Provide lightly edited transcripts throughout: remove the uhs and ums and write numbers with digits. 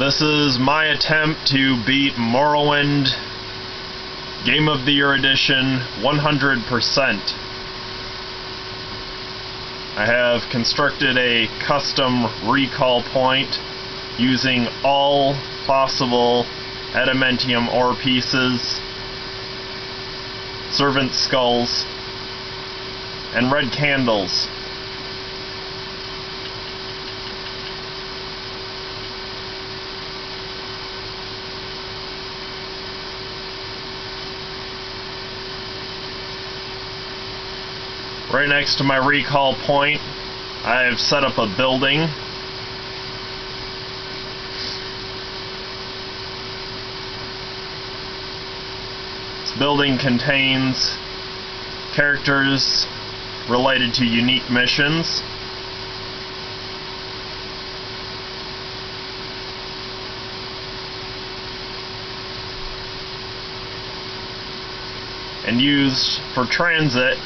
This is my attempt to beat Morrowind Game of the Year Edition 100%. I have constructed a custom recall point using all possible adamantium ore pieces, servant skulls, and red candles. Right next to my recall point, I've set up a building. This building contains characters related to unique missions. And used for transit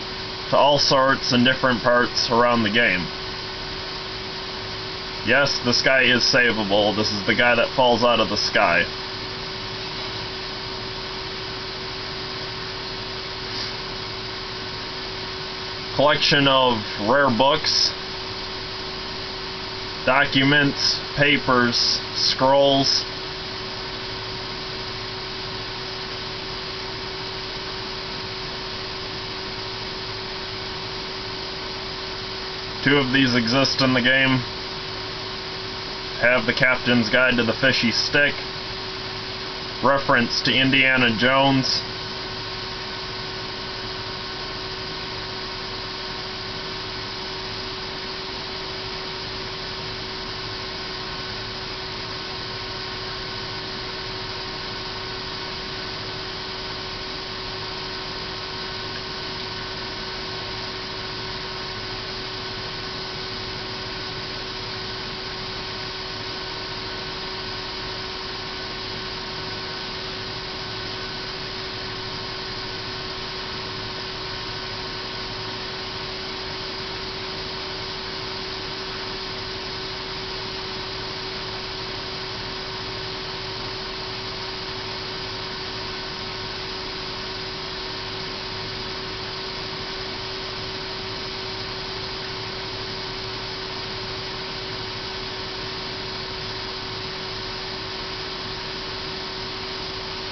to all sorts and different parts around the game. Yes, this guy is savable. This is the guy that falls out of the sky. Collection of rare books, documents, papers, scrolls. Two of these exist in the game. Have the Captain's Guide to the Fishy Stick, reference to Indiana Jones,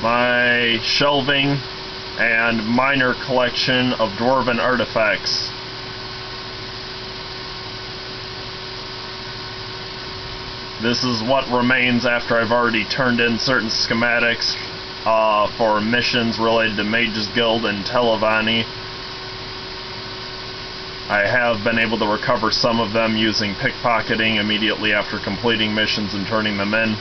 my shelving and minor collection of dwarven artifacts. This is what remains after I've already turned in certain schematics for missions related to Mage's Guild and Televani. I have been able to recover some of them using pickpocketing immediately after completing missions and turning them in.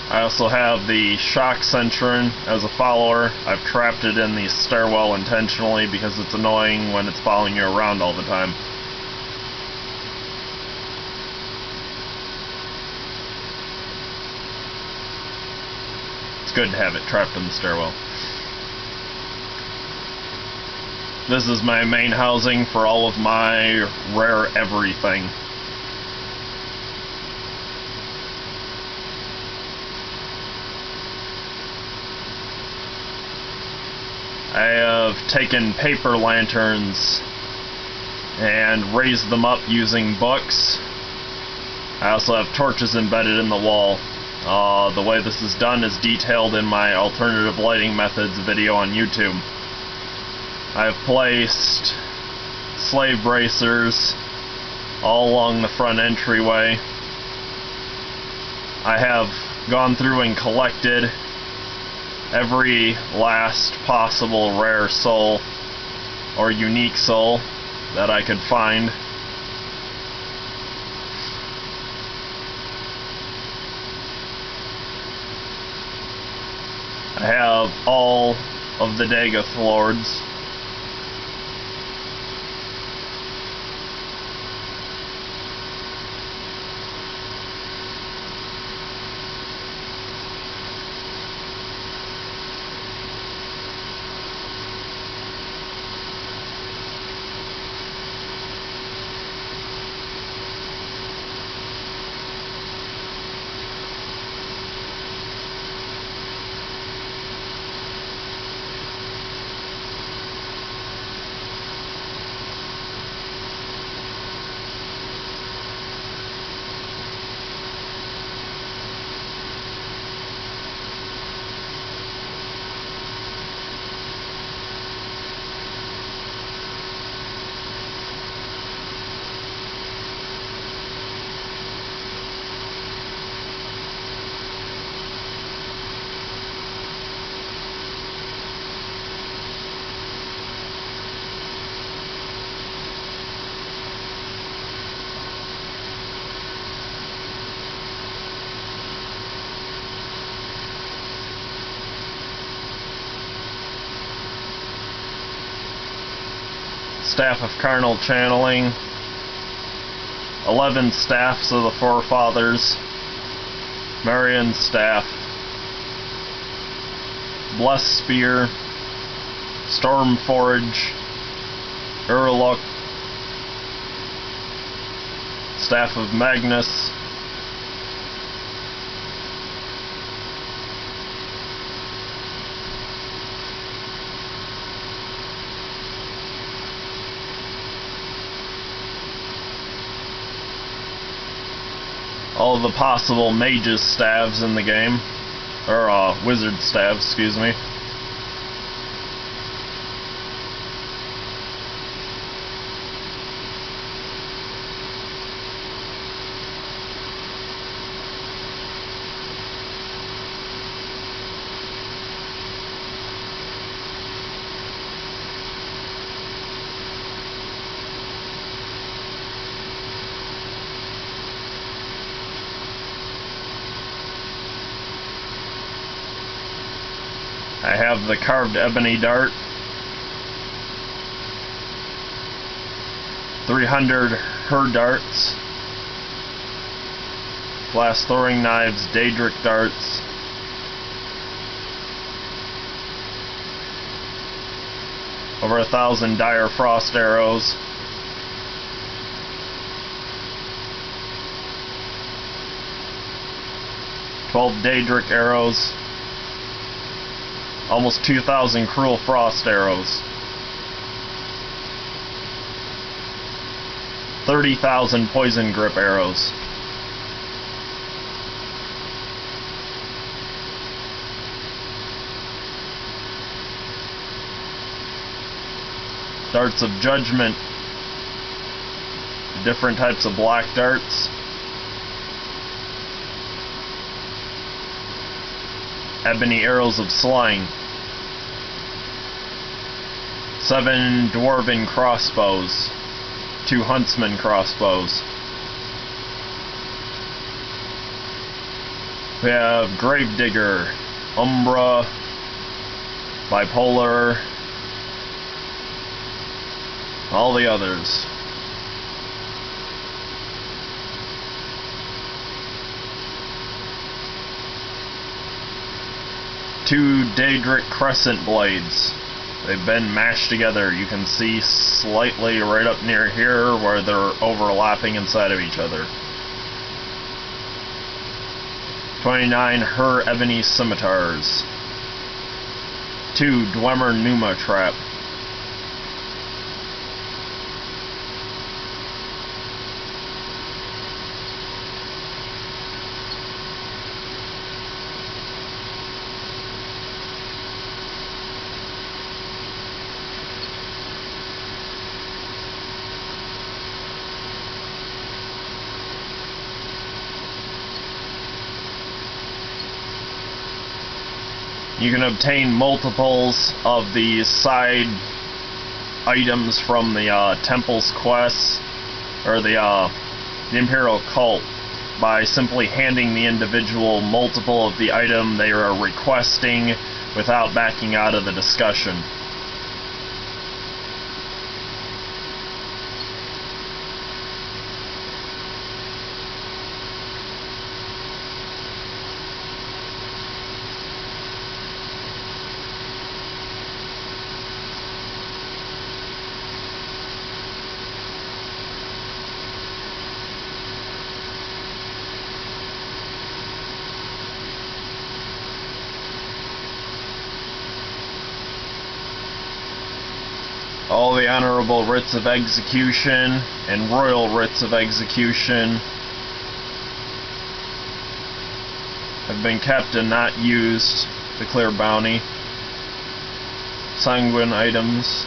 I also have the shock centurion as a follower. I've trapped it in the stairwell intentionally because it's annoying when it's following you around all the time. It's good to have it trapped in the stairwell. This is my main housing for all of my rare everything. I have taken paper lanterns and raised them up using books. I also have torches embedded in the wall. The way this is done is detailed in my alternative lighting methods video on YouTube. I have placed slave bracers all along the front entryway. I have gone through and collected every last possible rare soul or unique soul that I could find. I have all of the Dagoth lords. Staff of Carnal Channeling, 11 Staffs of the Forefathers, Marion's Staff, Blessed Spear, Storm Forge, Urluk, Staff of Magnus, all of the possible mage's staves in the game, or wizard staves, excuse me. I have the carved ebony dart, 300 her darts, glass throwing knives, daedric darts, over 1,000 dire frost arrows, "12 daedric arrows, almost 2,000 cruel frost arrows, 30,000 poison grip arrows, darts of judgment, different types of black darts, ebony arrows of slaying, 7 dwarven crossbows, 2 huntsman crossbows. We have Gravedigger, Umbra, Bipolar, all the others. Two Daedric Crescent Blades. They've been mashed together. You can see slightly right up near here where they're overlapping inside of each other. 29 Her Ebony Scimitars. 2 Dwemer Numa Trap. You can obtain multiples of the side items from the Temple's quests, or the Imperial Cult, by simply handing the individual multiple of the item they are requesting without backing out of the discussion. All the honorable writs of execution and royal writs of execution have been kept and not used to clear bounty. Sanguine items.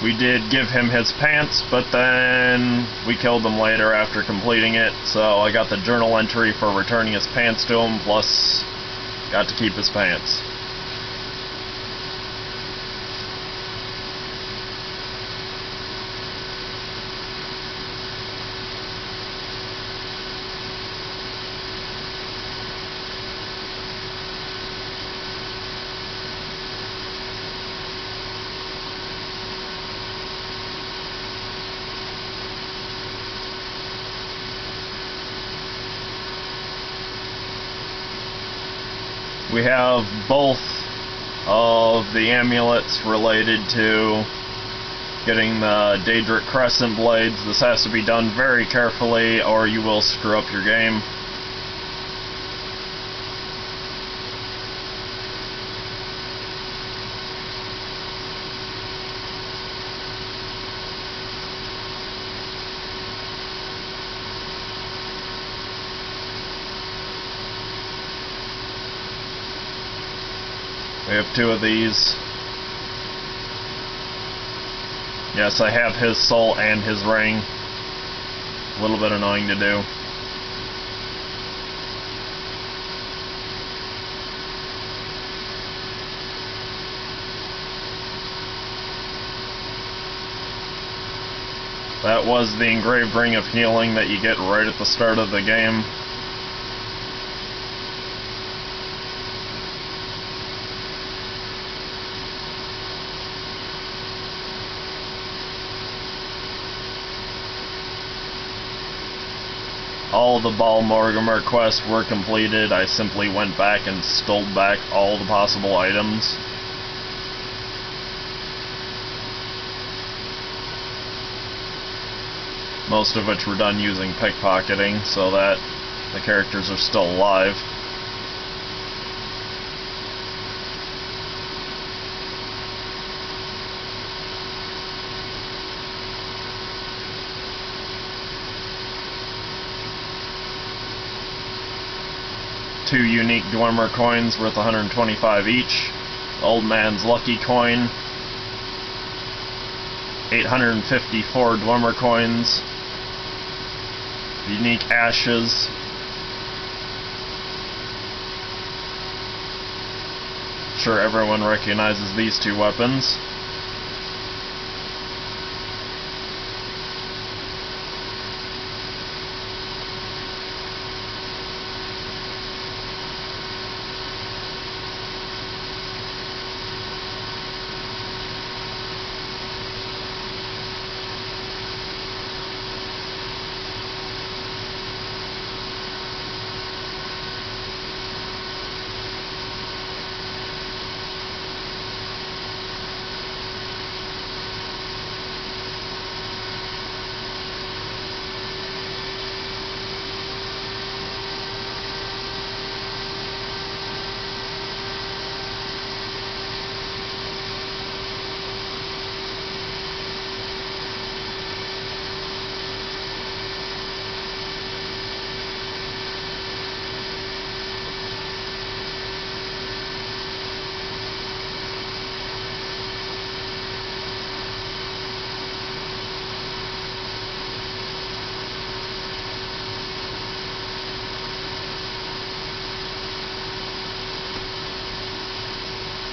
We did give him his pants, but then we killed him later after completing it, so I got the journal entry for returning his pants to him, plus got to keep his pants. We have both of the amulets related to getting the Daedric Crescent Blades. This has to be done very carefully or you will screw up your game. We have two of these. Yes, I have his soul and his ring. A little bit annoying to do. That was the engraved ring of healing that you get right at the start of the game. All the Ball Mortimer quests were completed. I simply went back and stole back all the possible items. Most of which were done using pickpocketing, so that the characters are still alive. Two unique Dwemer coins worth 125 each. Old Man's Lucky Coin. 854 Dwemer coins. Unique Ashes. I'm sure everyone recognizes these two weapons.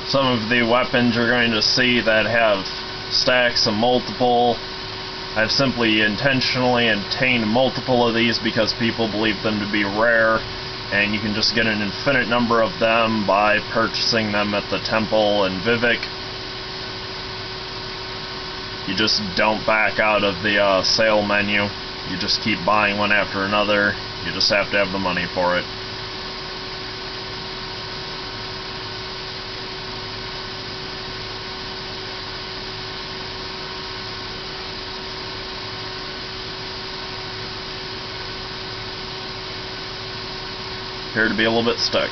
Some of the weapons you're going to see that have stacks of multiple. I've simply intentionally obtained multiple of these because people believe them to be rare, and you can just get an infinite number of them by purchasing them at the temple in Vivek. You just don't back out of the sale menu. You just keep buying one after another. You just have to have the money for it. Appear to be a little bit stuck.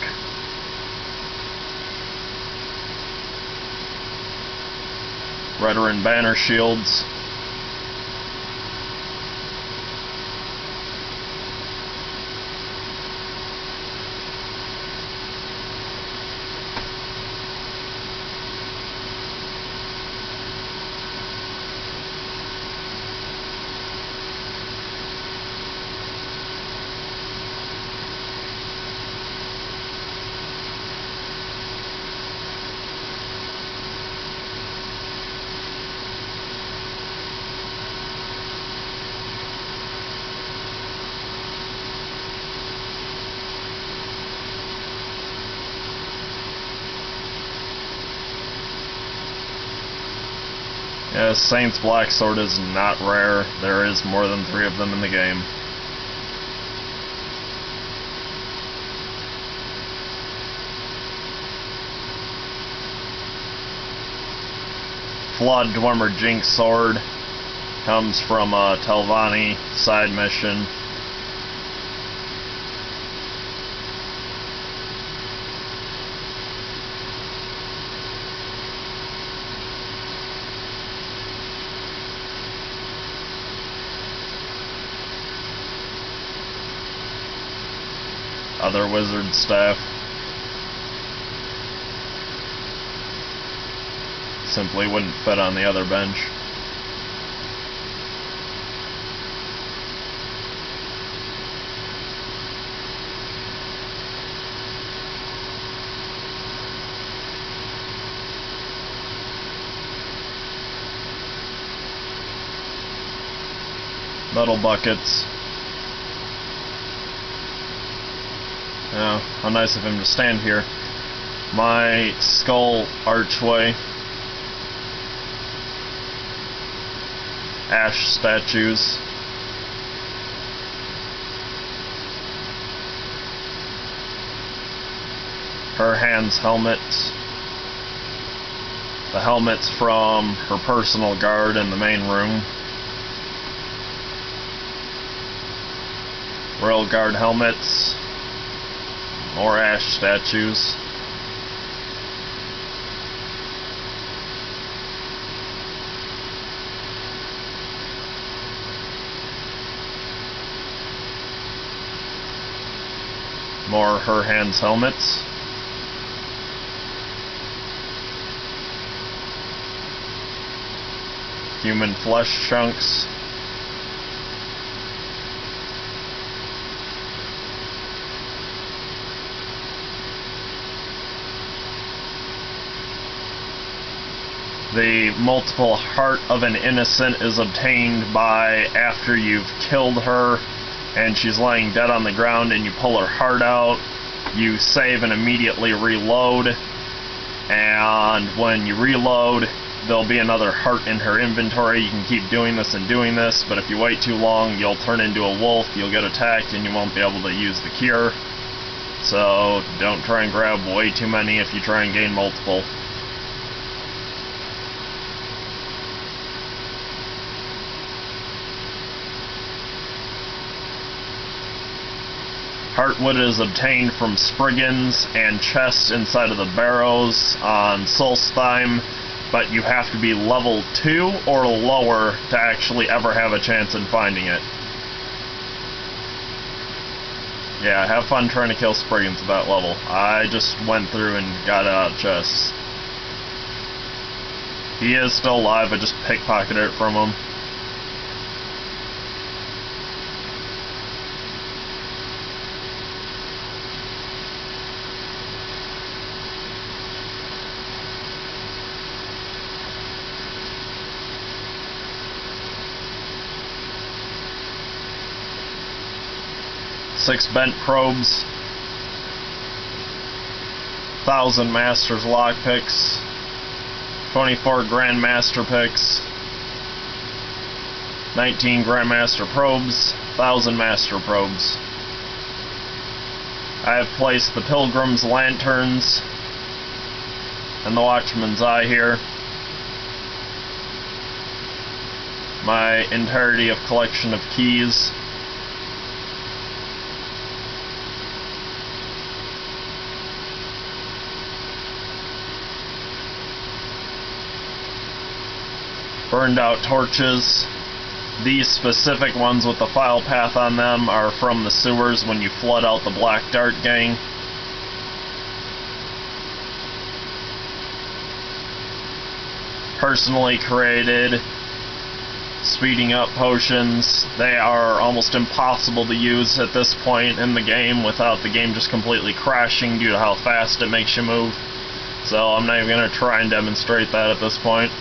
Veteran banner shields. Yes, Saint's Black Sword is not rare. There is more than 3 of them in the game. Flawed Dwemer Jinx Sword comes from a Telvanni side mission. Other wizard staff. Simply wouldn't fit on the other bench. Metal buckets. Yeah, how nice of him to stand here. My skull archway. Ash statues. Her hand's helmets. The helmets from her personal guard in the main room. Royal Guard helmets. More Ash statues. More Her Hands helmets. Human flesh chunks. The multiple heart of an innocent is obtained by after you've killed her and she's laying dead on the ground and you pull her heart out, you save and immediately reload, and when you reload there'll be another heart in her inventory. You can keep doing this and doing this, but if you wait too long you'll turn into a wolf, you'll get attacked, and you won't be able to use the cure. So don't try and grab way too many if you try and gain multiple. Heartwood is obtained from Spriggans and chests inside of the barrows on Solstheim, but you have to be level 2 or lower to actually ever have a chance in finding it. Yeah, have fun trying to kill Spriggans at that level. I just went through and got out chests. He is still alive, I just pickpocketed it from him. 6 bent probes, 1,000 Master's lockpicks, 24 Grandmaster picks, 19 Grandmaster probes, 1,000 Master probes. I have placed the Pilgrim's lanterns and the Watchman's Eye here. My entirety of collection of keys. Burned out torches. These specific ones with the file path on them are from the sewers when you flood out the Black Dart gang. Personally created speeding up potions. They are almost impossible to use at this point in the game without the game just completely crashing due to how fast it makes you move. So I'm not even going to try and demonstrate that at this point.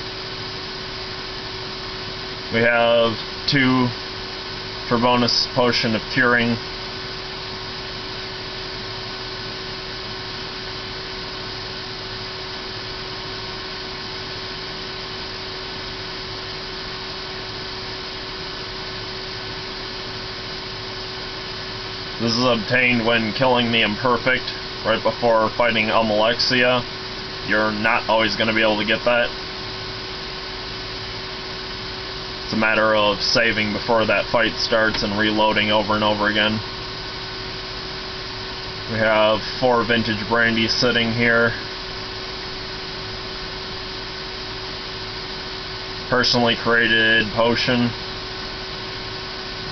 We have 2 for bonus potion of curing. This is obtained when killing the Imperfect right before fighting Almalexia. You're not always going to be able to get that. It's a matter of saving before that fight starts and reloading over and over again. We have 4 vintage brandy sitting here. Personally created potion.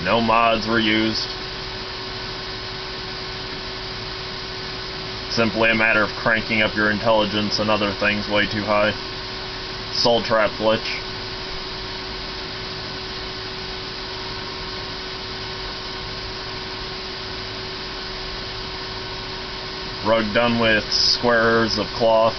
No mods were used. Simply a matter of cranking up your intelligence and other things way too high. Soul Trap glitch. Rug done with squares of cloth.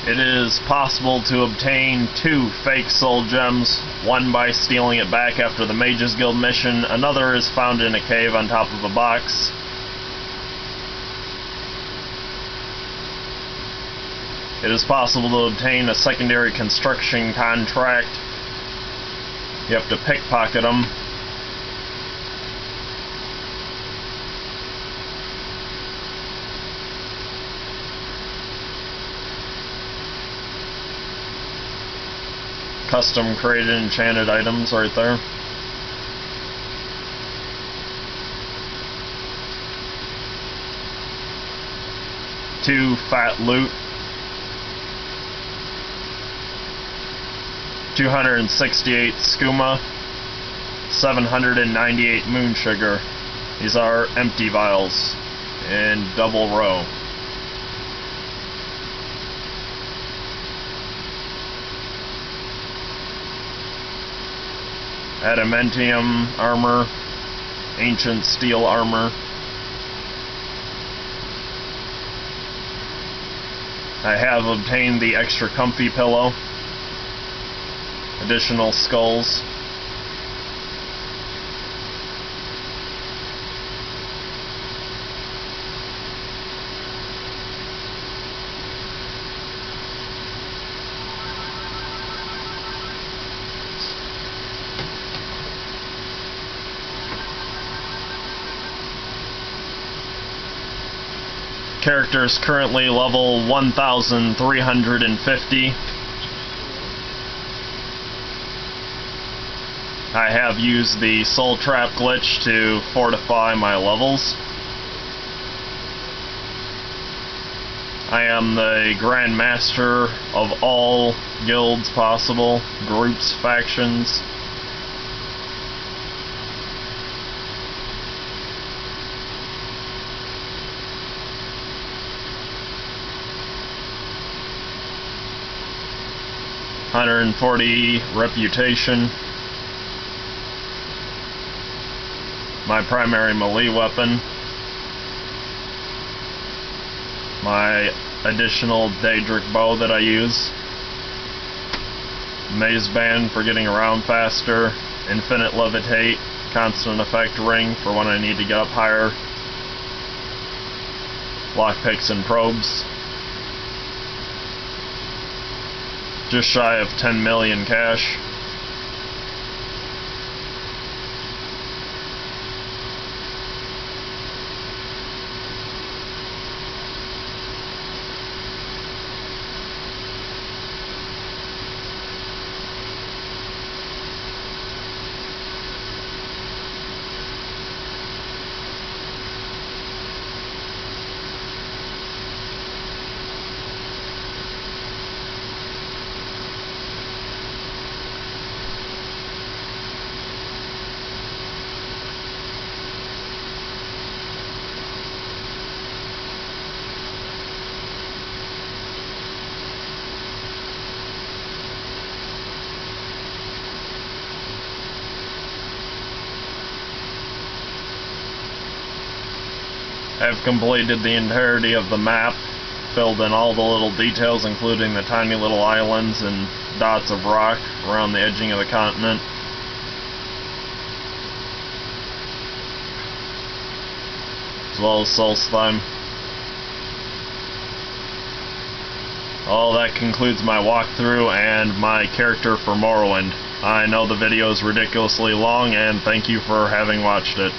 It is possible to obtain 2 fake soul gems, one by stealing it back after the Mages Guild mission, another is found in a cave on top of a box. It is possible to obtain a secondary construction contract. You have to pickpocket them. Custom created enchanted items right there. Two fat loot. 268 skooma. 798 moon sugar. These are empty vials in double row. Adamantium armor, ancient steel armor. I have obtained the extra comfy pillow, additional skulls. Character is currently level 1,350. I have used the Soul Trap glitch to fortify my levels. I am the Grand Master of all guilds possible, groups, factions. $140 reputation. My primary melee weapon. My additional Daedric bow that I use. Maze band for getting around faster. Infinite levitate. Constant effect ring for when I need to get up higher. Lockpicks and probes. Just shy of 10 million cash. I've completed the entirety of the map, filled in all the little details, including the tiny little islands and dots of rock around the edging of the continent. As well as Solstheim. Well, that concludes my walkthrough and my character for Morrowind. I know the video is ridiculously long, and thank you for having watched it.